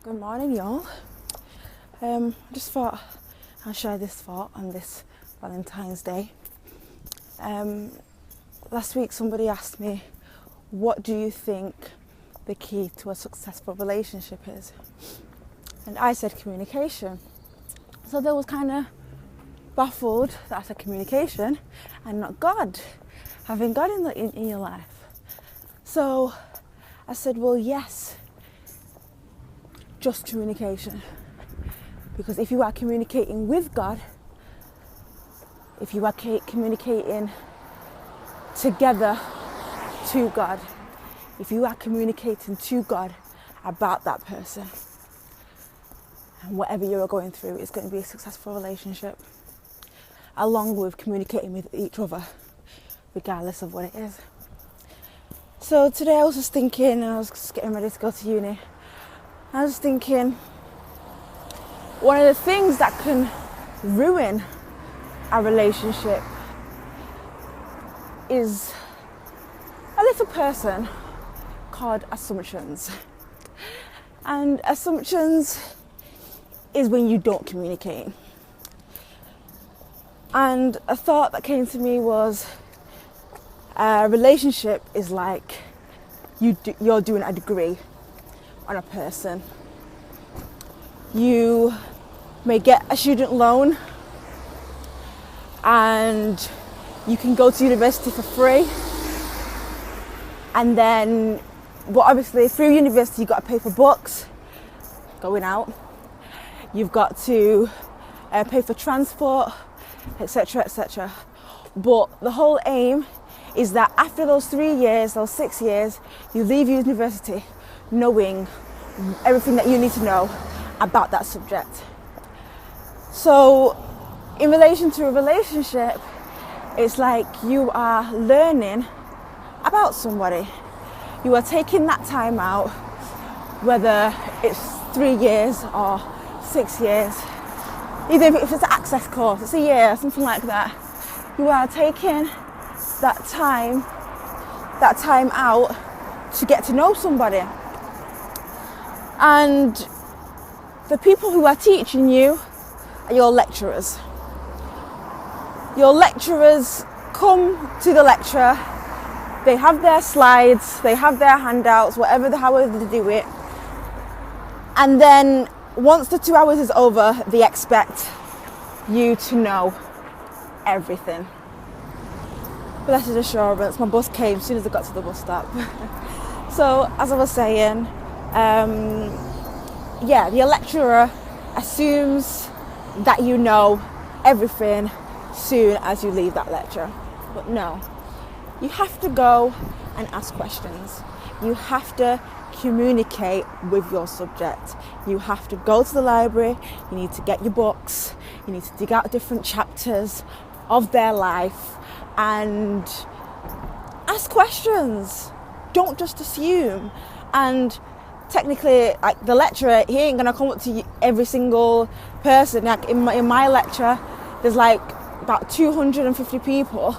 Good morning, y'all. I just thought I'll share this thought on this Valentines Day. Last week somebody asked me, what do you think the key to a successful relationship is? And I said communication. So they was kind of baffled that I said communication and not God, having God in your life. So I said, well, yes, just communication. Because if you are communicating with God, if you are communicating together to God, if you are communicating to God about that person, and whatever you are going through, it's going to be a successful relationship, along with communicating with each other, regardless of what it is. So today I was just thinking, and I was just getting ready to go to uni, I was thinking, one of the things that can ruin a relationship is a little person called assumptions. And assumptions is when you don't communicate. And a thought that came to me was, a relationship is like you're doing a degree on a person. You may get a student loan and you can go to university for free, and then, but obviously through university you've got to pay for books, going out, you've got to pay for transport, etc, etc. But the whole aim is that after those 3 years, those 6 years, you leave university knowing everything that you need to know about that subject. So in relation to a relationship, it's like you are learning about somebody. You are taking that time out, whether it's 3 years or 6 years, even if it's an access course, it's a year, something like that. You are taking that time out to get to know somebody. And the people who are teaching you are your lecturers. Your lecturers come to the lecture, they have their slides, they have their handouts, however they do it. And then once the 2 hours is over, they expect you to know everything. Blessed assurance, my bus came as soon as I got to the bus stop. So, as I was saying, the lecturer assumes that you know everything soon as you leave that lecture. But no, you have to go and ask questions. You have to communicate with your subject. You have to go to the library, you need to get your books, you need to dig out different chapters of their life and ask questions. Don't just assume. And technically, like, the lecturer, he ain't gonna come up to every single person. Like in my lecture, there's like about 250 people.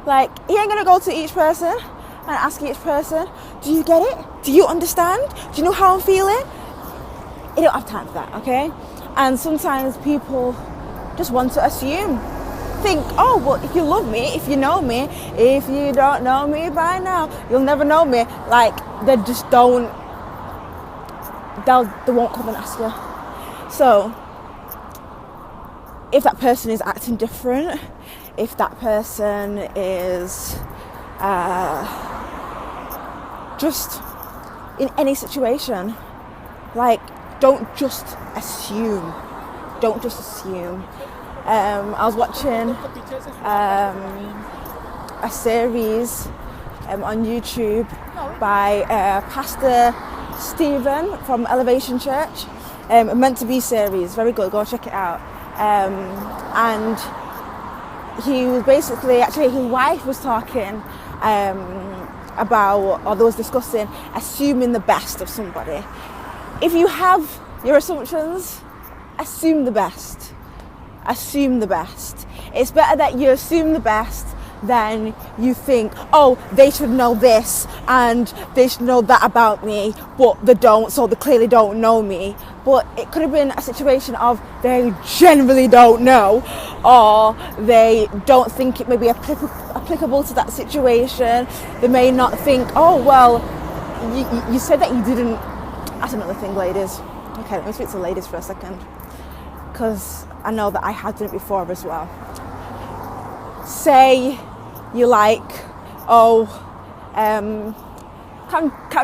Like, he ain't gonna go to each person and ask each person, do you get it? Do you understand? Do you know how I'm feeling? You don't have time for that, okay? And sometimes people just want to assume. Think, oh, well, if you love me, if you know me, if you don't know me by now, you'll never know me. Like, they just don't, they won't come and ask you. So, if that person is acting different, if that person is just in any situation, like, don't just assume. Don't just assume. I was watching a series on YouTube by Pastor Stephen from Elevation Church, meant to be series, very good, go check it out. And he was basically, actually his wife was talking about, or they was discussing assuming the best of somebody. If you have your assumptions, assume the best. Assume the best. It's better that you assume the best then you think, oh, they should know this and they should know that about me, but they don't, so they clearly don't know me. But it could have been a situation of they generally don't know, or they don't think it may be applicable to that situation. They may not think, oh, well, you said that you didn't. That's another thing, ladies. Okay, let me speak to ladies for a second, because I know that I have done it before as well. Say you like, can't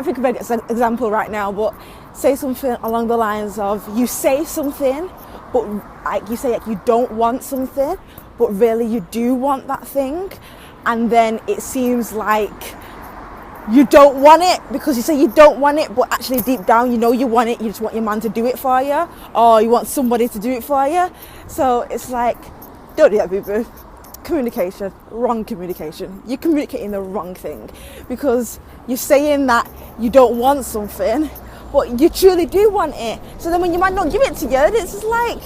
think of an example right now, but say something along the lines of, you say something, but like you say like you don't want something, but really you do want that thing, and then it seems like you don't want it because you say you don't want it, but actually deep down you know you want it. You just want your man to do it for you, or you want somebody to do it for you. So it's like, don't do that, boo-boo. Communication, wrong communication. You're communicating the wrong thing, because you're saying that you don't want something, but you truly do want it. So then when your man don't give it to you, it's just like,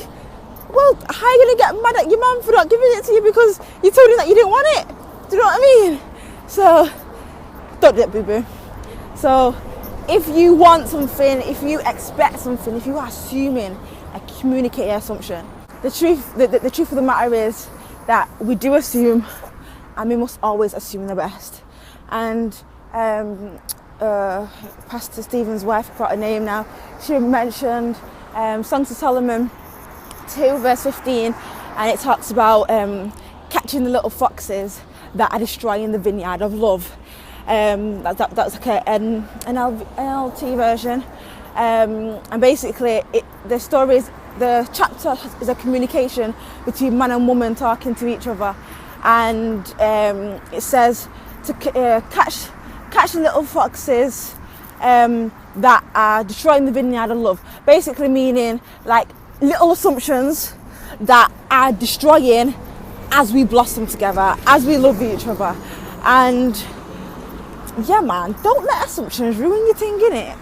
well, how are you gonna get mad at your man for not giving it to you because you told him that you didn't want it? Do you know what I mean? So don't do that, boo-boo. So if you want something, if you expect something, if you are assuming, communicate your assumption. The truth of the matter is that we do assume, and we must always assume the best. And Pastor Stephen's wife, I forgot her name now, she mentioned Songs of Solomon 2 verse 15, and it talks about catching the little foxes that are destroying the vineyard of love. That's like an NLT version, and basically the chapter is a communication between man and woman talking to each other, and it says to catch the little foxes that are destroying the vineyard of love, basically meaning like little assumptions that are destroying as we blossom together, as we love each other. And yeah, man, don't let assumptions ruin your thing, innit?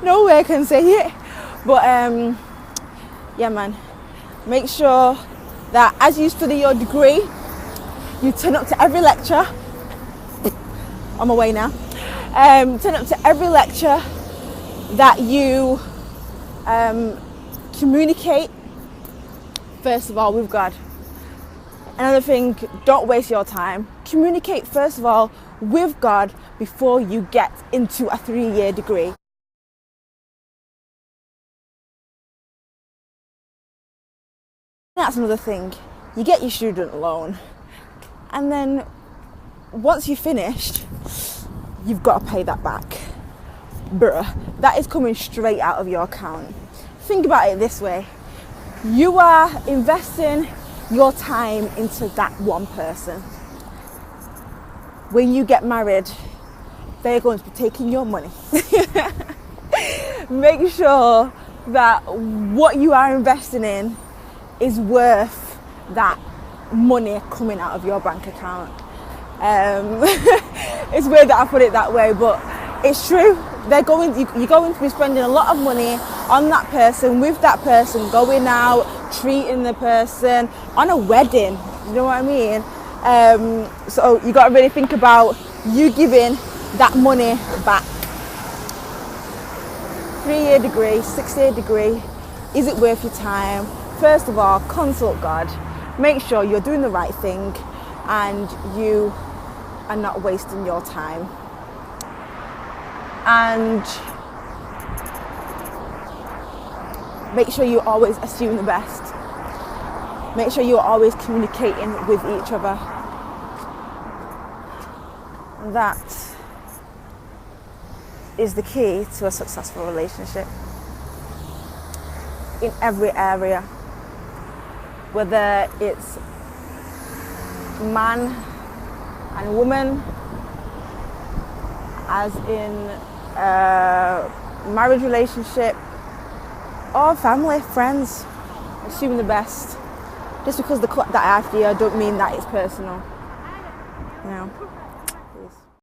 No way I can say it, but yeah, man, make sure that as you study your degree, you turn up to every lecture. On my way now. Turn up to every lecture, that you communicate first of all with God. Another thing, don't waste your time. Communicate first of all with God before you get into a 3-year degree. That's another thing. You get your student loan, and then once you've finished, you've got to pay that back. Bruh, that is coming straight out of your account. Think about it this way. You are investing your time into that one person. When you get married, they're going to be taking your money. Make sure that what you are investing in is worth that money coming out of your bank account. It's weird that I put it that way, but it's true. You're going to be spending a lot of money on that person, with that person, going out, treating the person, on a wedding. You know what I mean? So you got to really think about you giving that money back. 3-year degree, 6-year degree, is it worth your time? First of all, consult God. Make sure you're doing the right thing and you are not wasting your time. And make sure you always assume the best. Make sure you're always communicating with each other. That is the key to a successful relationship in every area, whether it's man and woman, as in a marriage relationship, or family, friends. Assuming the best. Just because the cut that I have here don't mean that it's personal, you know.